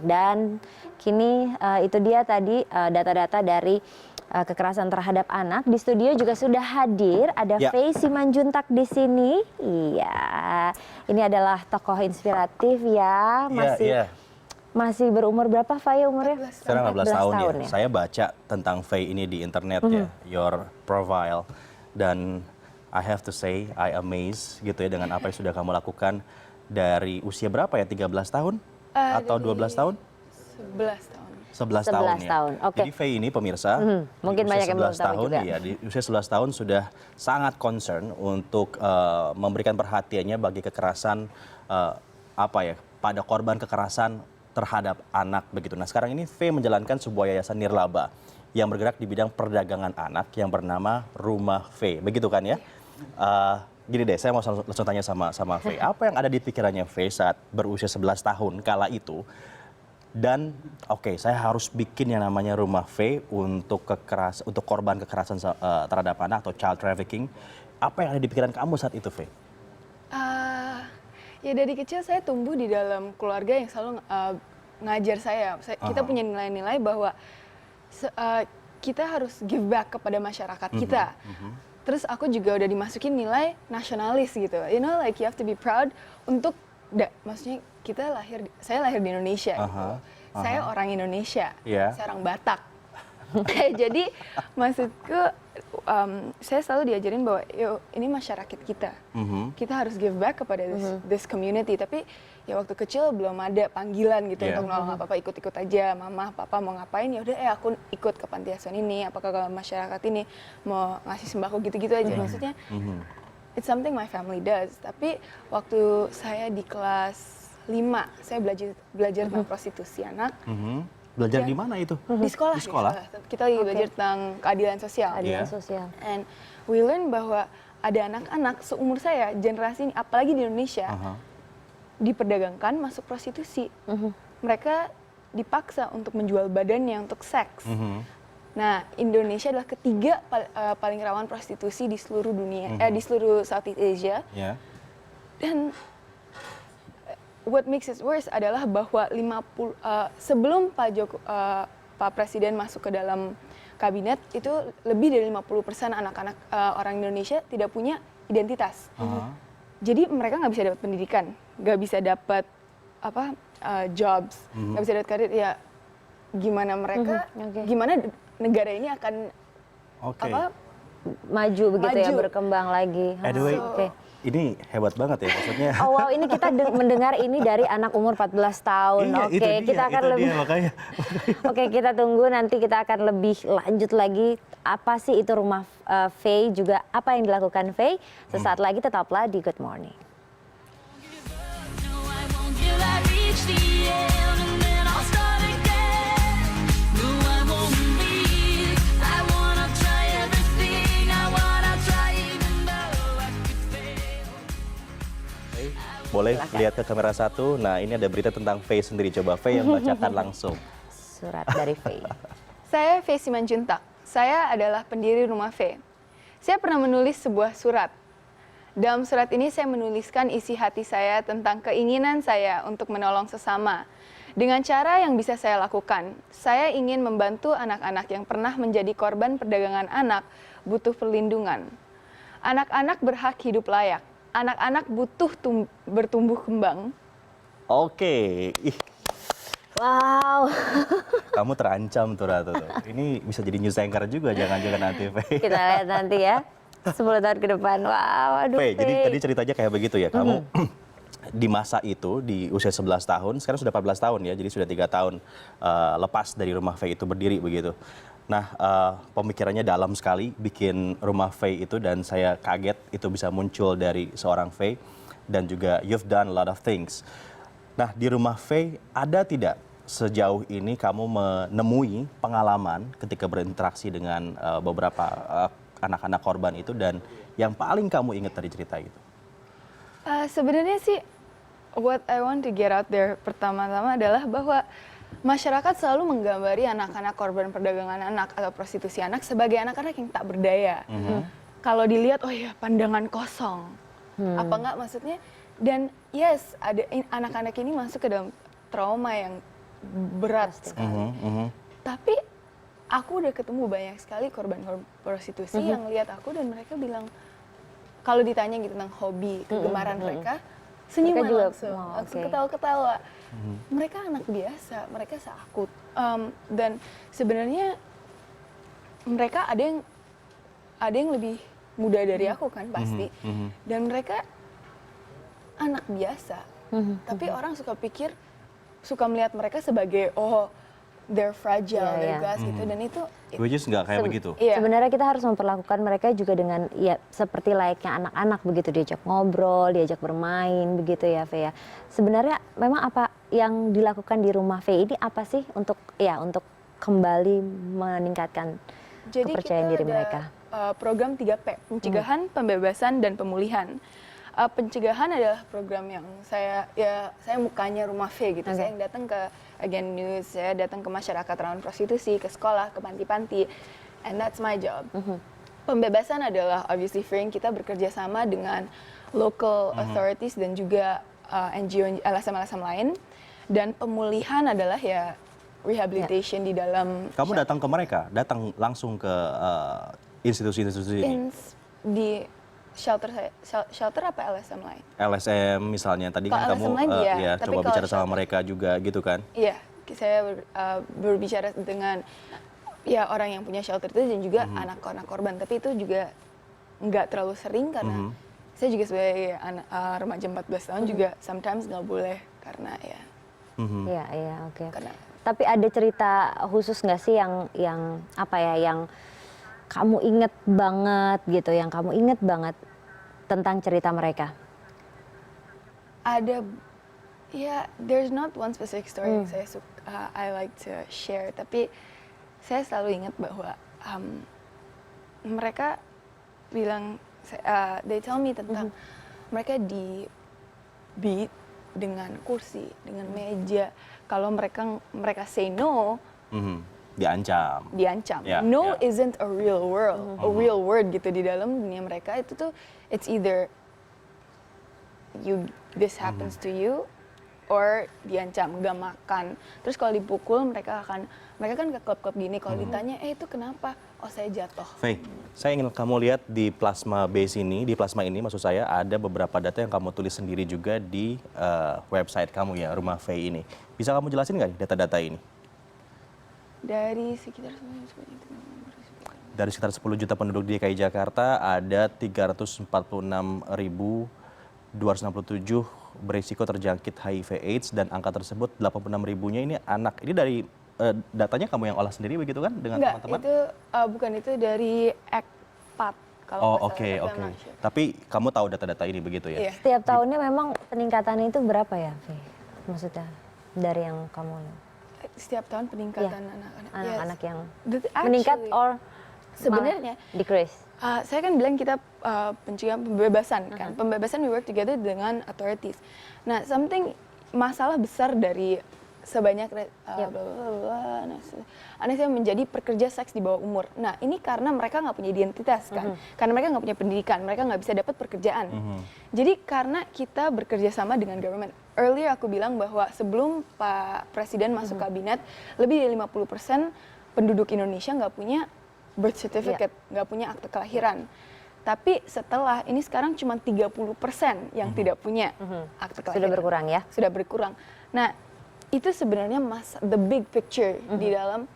Dan kini itu dia tadi data-data dari kekerasan terhadap anak. Di studio juga sudah hadir ada Faye Simanjuntak di sini. Iya, ini adalah tokoh inspiratif ya, masih berumur berapa Faye umurnya? Sekarang 15 tahun ya. Saya baca tentang Faye ini di internet ya, your profile, dan I have to say I amazed gitu ya dengan apa yang sudah kamu lakukan dari usia berapa ya, 13 tahun? Atau 12 tahun? 11 tahun. 11 tahun ya. Okay. Jadi Faye ini pemirsa, mungkin banyak yang belum tahu juga. Ya, di usia 11 tahun sudah sangat concern untuk memberikan perhatiannya bagi kekerasan pada korban kekerasan terhadap anak begitu. Nah, sekarang ini Faye menjalankan sebuah yayasan nirlaba yang bergerak di bidang perdagangan anak yang bernama Rumah Faye. Begitu kan ya? Gini deh, saya mau langsung tanya sama Faye. Apa yang ada di pikirannya Faye saat berusia 11 tahun kala itu? Dan saya harus bikin yang namanya Rumah Faye untuk korban kekerasan terhadap anak atau child trafficking. Apa yang ada di pikiran kamu saat itu, Faye? Ya dari kecil saya tumbuh di dalam keluarga yang selalu ngajar saya. Kita punya nilai-nilai bahwa kita harus give back kepada masyarakat kita. Terus aku juga udah dimasukin nilai nasionalis gitu. You know, like you have to be proud untuk, maksudnya saya lahir di Indonesia gitu. Saya orang Indonesia, saya orang Batak. Jadi maksudku, saya selalu diajarin bahwa ini masyarakat kita. Kita harus give back kepada this community. Tapi ya waktu kecil belum ada panggilan gitu untuk nolong apa-apa, ikut-ikut aja. Mama, papa mau ngapain, ya udah aku ikut ke panti asuhan ini, apakah ke masyarakat ini mau ngasih sembako gitu-gitu aja. Maksudnya it's something my family does. Tapi waktu saya di kelas 5, saya belajar tentang prostitusi anak. Belajar di mana itu? Di sekolah. Di sekolah? Kita lagi belajar tentang keadilan sosial. Keadilan sosial. And we learn bahwa ada anak-anak seumur saya, generasi ini, apalagi di Indonesia, diperdagangkan masuk prostitusi. Mereka dipaksa untuk menjual badannya untuk seks. Nah, Indonesia adalah ketiga paling rawan prostitusi di seluruh dunia, di seluruh Southeast Asia. Dan what makes it worse adalah bahwa sebelum Pak Presiden masuk ke dalam kabinet, itu lebih dari 50% anak-anak orang Indonesia tidak punya identitas. Jadi mereka nggak bisa dapat pendidikan, nggak bisa dapat jobs, nggak bisa dapat karir. Ya gimana mereka, gimana negara ini akan maju begitu ya, berkembang lagi. Anyway, ini hebat banget ya maksudnya. Oh wow, ini kita mendengar ini dari anak umur 14 tahun. Kita akan lebih. Kita tunggu nanti, kita akan lebih lanjut lagi apa sih itu Rumah Faye, juga apa yang dilakukan Faye. Sesaat lagi tetaplah di Good Morning. Boleh lihat ke kamera 1. Nah, ini ada berita tentang Faye sendiri. Coba Faye yang bacakan langsung. Surat dari Faye. Saya Faye Simanjuntak. Saya adalah pendiri Rumah Faye. Saya pernah menulis sebuah surat. Dalam surat ini saya menuliskan isi hati saya tentang keinginan saya untuk menolong sesama. Dengan cara yang bisa saya lakukan, saya ingin membantu anak-anak yang pernah menjadi korban perdagangan anak butuh perlindungan. Anak-anak berhak hidup layak. Anak-anak butuh bertumbuh kembang. Wow. Kamu terancam tuh Ratu. Ini bisa jadi news anchor juga, jangan-jangan nanti, Faye. Kita lihat nanti ya, 10 tahun ke depan. Wow, aduh Faye. Jadi tadi ceritanya kayak begitu ya, kamu di masa itu, di usia 11 tahun, sekarang sudah 14 tahun ya, jadi sudah 3 tahun lepas dari Rumah Faye itu berdiri begitu. Nah, pemikirannya dalam sekali bikin Rumah Faye itu, dan saya kaget itu bisa muncul dari seorang Faye, dan juga you've done a lot of things. Nah, di Rumah Faye ada tidak sejauh ini kamu menemui pengalaman ketika berinteraksi dengan beberapa anak-anak korban itu, dan yang paling kamu ingat dari cerita itu? Sebenarnya sih, what I want to get out there pertama-tama adalah bahwa masyarakat selalu menggambari anak-anak korban perdagangan anak atau prostitusi anak sebagai anak-anak yang tak berdaya. Kalau dilihat, oh ya, pandangan kosong. Apa enggak maksudnya? Dan yes, ada anak-anak ini masuk ke dalam trauma yang berat sekali. Tapi aku udah ketemu banyak sekali korban prostitusi yang lihat aku dan mereka bilang, kalau ditanya gitu tentang hobi, kegemaran mereka, senyuman Mereka juga, langsung, wow, langsung oke. ketawa-ketawa. Mereka anak biasa, mereka seakut. Dan sebenarnya mereka ada yang lebih muda dari aku kan pasti. Dan mereka anak biasa. Tapi orang suka pikir, suka melihat mereka sebagai, oh, they're fragile, Iya, they're iya. glass gitu. Dan itu, Which is nggak kayak begitu. iya. Sebenarnya kita harus memperlakukan mereka juga dengan ya seperti layaknya anak-anak begitu, diajak ngobrol, diajak bermain begitu ya, Fe ya. Sebenarnya memang apa yang dilakukan di rumah Fe ini apa sih untuk kembali meningkatkan Jadi kepercayaan kita diri ada mereka? program 3P, pencegahan, pembebasan, dan pemulihan. Pencegahan adalah program yang saya mukanya rumah V gitu. Saya yang datang ke Agen News, saya datang ke masyarakat rawan prostitusi, ke sekolah, ke panti-panti, and that's my job. Pembebasan adalah obviously free, kita bekerja sama dengan local authorities dan juga NGO, LSM-LSM lain. Dan pemulihan adalah ya rehabilitation di dalam Kamu datang ke mereka, datang langsung ke institusi-institusi ini. di shelter apa LSM lain? LSM misalnya, tadi kan Kalau kamu LSM lain iya, ya tapi coba kalau bicara sama shelter- mereka juga gitu kan. Iya, saya berbicara dengan ya orang yang punya shelter itu dan juga anak-anak korban. Tapi itu juga nggak terlalu sering karena saya juga sebagai remaja 14 tahun juga sometimes nggak boleh karena ya Iya, iya, oke. karena Tapi ada cerita khusus nggak sih yang apa ya, yang kamu inget banget gitu, yang kamu inget banget tentang cerita mereka? ada ya there's not one specific story yang saya I like to share, tapi saya selalu ingat bahwa mereka bilang they tell me tentang mereka di beat dengan kursi, dengan meja. Kalau mereka say no, Diancam. diancam. Ya, No ya. isn't a real word gitu di dalam dunia mereka. Itu tuh it's either this happens to you or diancam, gak makan. Terus kalau dipukul mereka kan ke klub-klub gini, kalau ditanya itu kenapa? Oh, saya jatuh. Faye, saya ingin kamu lihat di plasma base ini, di plasma ini maksud saya ada beberapa data yang kamu tulis sendiri juga di website kamu ya, Rumah Faye ini. Bisa kamu jelasin nggak data-data ini? Dari sekitar Dari sekitar 10 juta penduduk di DKI Jakarta, ada 346.267 berisiko terjangkit HIV AIDS dan angka tersebut 86 ribunya ini anak. Ini dari datanya kamu yang olah sendiri begitu kan dengan enggak, teman-teman? itu bukan, itu dari Act 4 kalau Oh nggak oke salah, oke. tapi I'm not sure. Tapi kamu tahu data-data ini begitu ya? Iya. Setiap tahunnya memang peningkatannya itu berapa ya, Fe? Maksudnya dari yang kamu Setiap tahun peningkatan anak-anak. anak-anak Yes. yang Actually, meningkat or sebenarnya malah decrease? saya kan bilang kita pencegahan pembebasan kan. Pembebasan we work together dengan authorities. Nah, masalah besar dari sebanyak anak saya menjadi pekerja seks di bawah umur. Nah, ini karena mereka nggak punya identitas kan, karena mereka nggak punya pendidikan, mereka nggak bisa dapat pekerjaan. Jadi karena kita bekerja sama dengan government. Earlier aku bilang bahwa sebelum Pak Presiden masuk kabinet, lebih dari 50% penduduk Indonesia nggak punya birth certificate, nggak punya akte kelahiran. Tapi setelah ini sekarang cuma 30% yang tidak punya akte kelahiran. Sudah berkurang ya? Sudah berkurang. Nah, itu sebenarnya the big picture di dalam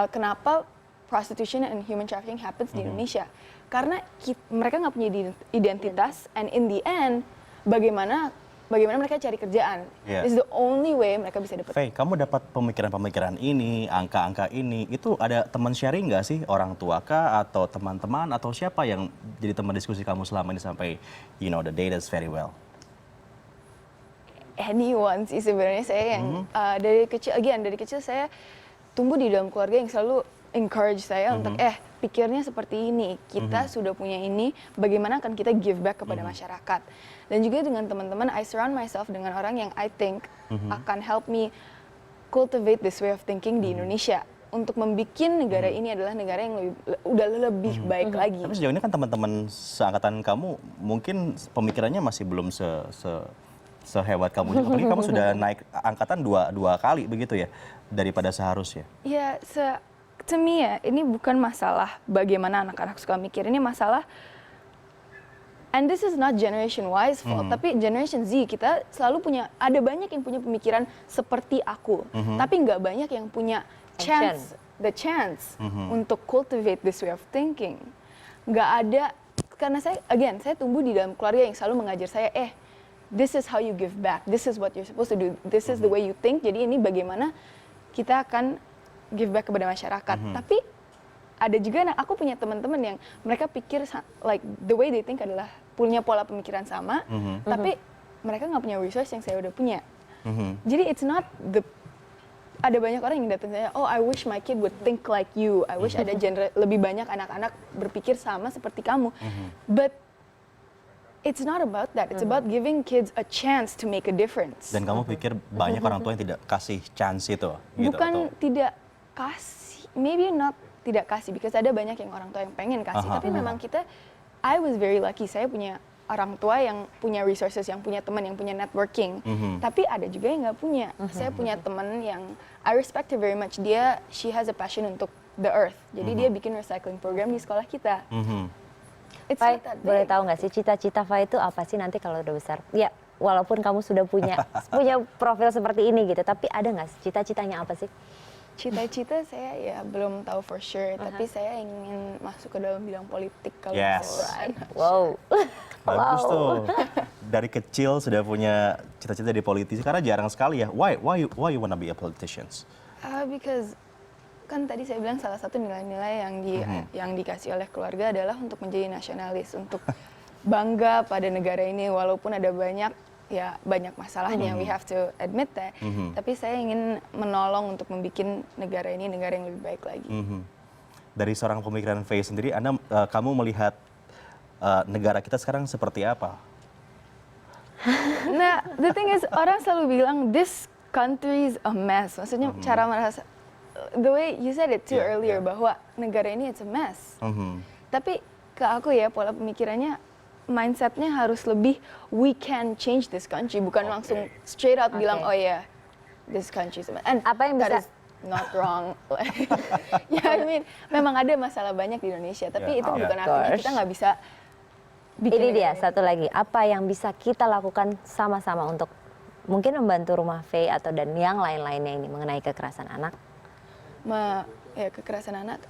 kenapa prostitution and human trafficking happens di Indonesia. Karena mereka nggak punya identitas, and in the end, bagaimana mereka cari kerjaan. Yeah. This is the only way mereka bisa dapat. Faye, kamu dapat pemikiran-pemikiran ini, angka-angka ini, itu ada teman sharing nggak sih? Orang tua kah, atau teman-teman, atau siapa yang jadi teman diskusi kamu selama ini sampai, you know, the data is very well? Anyone sih sebenarnya. Saya yang dari kecil saya tumbuh di dalam keluarga yang selalu encourage saya untuk pikirnya seperti ini, kita sudah punya ini, bagaimana akan kita give back kepada masyarakat. Dan juga dengan teman-teman, I surround myself dengan orang yang I think akan help me cultivate this way of thinking di Indonesia untuk membuat negara ini adalah negara yang lebih baik lagi. Tapi sejauh ini kan teman-teman seangkatan kamu mungkin pemikirannya masih belum sehebat kamu juga. Apalagi kamu sudah naik angkatan dua kali begitu ya, daripada seharusnya. Ya, to me ya, ini bukan masalah bagaimana anak-anak suka mikir, ini masalah, and this is not generation Y's fault, tapi generation Z kita selalu punya, ada banyak yang punya pemikiran seperti aku, tapi nggak banyak yang punya the chance untuk cultivate this way of thinking. Nggak ada, karena saya tumbuh di dalam keluarga yang selalu mengajar saya, this is how you give back, this is what you're supposed to do, this is the way you think, jadi ini bagaimana kita akan give back kepada masyarakat. Tapi ada juga, aku punya teman-teman yang mereka pikir like the way they think adalah punya pola pemikiran sama, tapi mereka nggak punya resource yang saya udah punya. Jadi it's not ada banyak orang yang datang saya, oh I wish my kid would think like you, I wish ada lebih banyak anak-anak berpikir sama seperti kamu. But it's not about that. It's about giving kids a chance to make a difference. Dan kamu pikir banyak orang tua yang tidak kasih chance itu? Gitu, bukan tidak kasih, maybe not tidak kasih, because ada banyak yang orang tua yang pengen kasih. Tapi memang I was very lucky. Saya punya orang tua yang punya resources, yang punya teman, yang punya networking. Tapi ada juga yang nggak punya. Saya punya teman yang I respect her very much. She has a passion untuk the earth. Jadi dia bikin recycling program di sekolah kita. Fai, boleh tahu nggak sih cita-cita Fai itu apa sih nanti kalau udah besar? Ya, walaupun kamu sudah punya profil seperti ini gitu, tapi ada nggak sih cita-citanya apa sih? Cita-cita saya ya belum tahu for sure, tapi saya ingin masuk ke dalam bidang politik kalau bisa. Wow. Bagus tuh. Dari kecil sudah punya cita-cita di politisi, karena jarang sekali ya. Why you wanna be a politician? Because kan tadi saya bilang salah satu nilai-nilai yang dikasih oleh keluarga adalah untuk menjadi nasionalis, untuk bangga pada negara ini walaupun ada banyak masalahnya, we have to admit that. Tapi saya ingin menolong untuk membuat negara ini negara yang lebih baik lagi. Dari seorang pemikiran Faye sendiri, kamu melihat negara kita sekarang seperti apa? Nah, the thing is, orang selalu bilang this country is a mess. Maksudnya cara merasa, the way you said it too earlier, bahwa negara ini it's a mess. Tapi ke aku ya, pola pemikirannya, mindsetnya harus lebih we can change this country, bukan langsung straight out bilang oh ya this country is a mess. And apa yang bisa not wrong. I mean, memang ada masalah banyak di Indonesia, tapi itu bukan artinya kita nggak bisa bikin. Ini dia satu lagi, apa yang bisa kita lakukan sama-sama untuk mungkin membantu Rumah Faye atau dan yang lain-lainnya ini mengenai kekerasan anak? Kekerasan anak,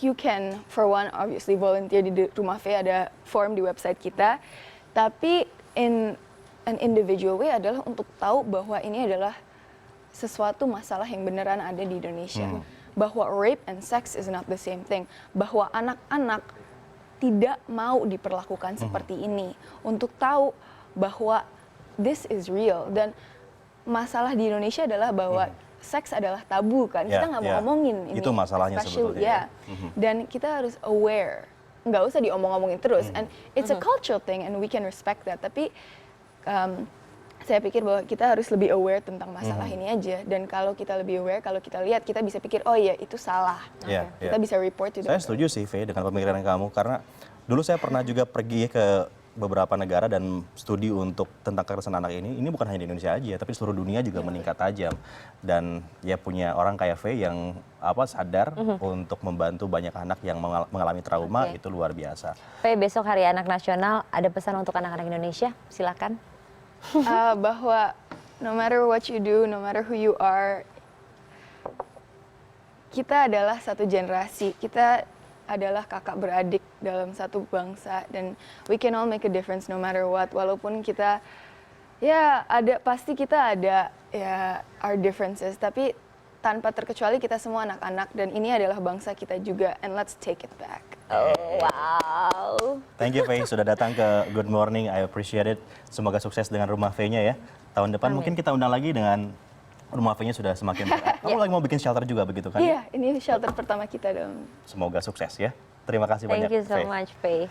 you can for one obviously volunteer di Rumah Faye, ada form di website kita. Tapi in an individual way adalah untuk tahu bahwa ini adalah sesuatu masalah yang beneran ada di Indonesia. Bahwa rape and sex is not the same thing. Bahwa anak-anak tidak mau diperlakukan seperti ini. Untuk tahu bahwa this is real. Dan masalah di Indonesia adalah bahwa seks adalah tabu kan, kita nggak mau ngomongin ini. Itu masalahnya sebetulnya. Dan kita harus aware, nggak usah diomong-omongin terus. And it's a cultural thing and we can respect that. Tapi saya pikir bahwa kita harus lebih aware tentang masalah ini aja. Dan kalau kita lebih aware, kalau kita lihat, kita bisa pikir, oh iya itu salah. Kita bisa report to the Saya setuju sih, Faye, dengan pemikiran kamu. Karena dulu saya pernah juga pergi ke beberapa negara dan studi untuk tentang kekerasan anak ini bukan hanya di Indonesia aja, tapi seluruh dunia juga meningkat tajam. Dan ya punya orang kayak Faye yang sadar untuk membantu banyak anak yang mengalami trauma, itu luar biasa. Faye, besok Hari Anak Nasional, ada pesan untuk anak-anak Indonesia? Silakan. Bahwa no matter what you do, no matter who you are, kita adalah satu generasi, kita adalah kakak beradik dalam satu bangsa, dan we can all make a difference no matter what. Walaupun kita pasti kita ada our differences, tapi tanpa terkecuali kita semua anak-anak, dan ini adalah bangsa kita juga, and let's take it back. Oh, wow. Thank you, Faye, sudah datang ke Good Morning. I appreciate it. Semoga sukses dengan Rumah Faye-nya ya. Tahun depan mungkin kita undang lagi dengan Rumah Faye-nya sudah semakin kamu lagi mau bikin shelter juga begitu kan? Iya, ini shelter pertama kita dong. Semoga sukses ya. Terima kasih banyak, Thank you so Faye. much, Faye.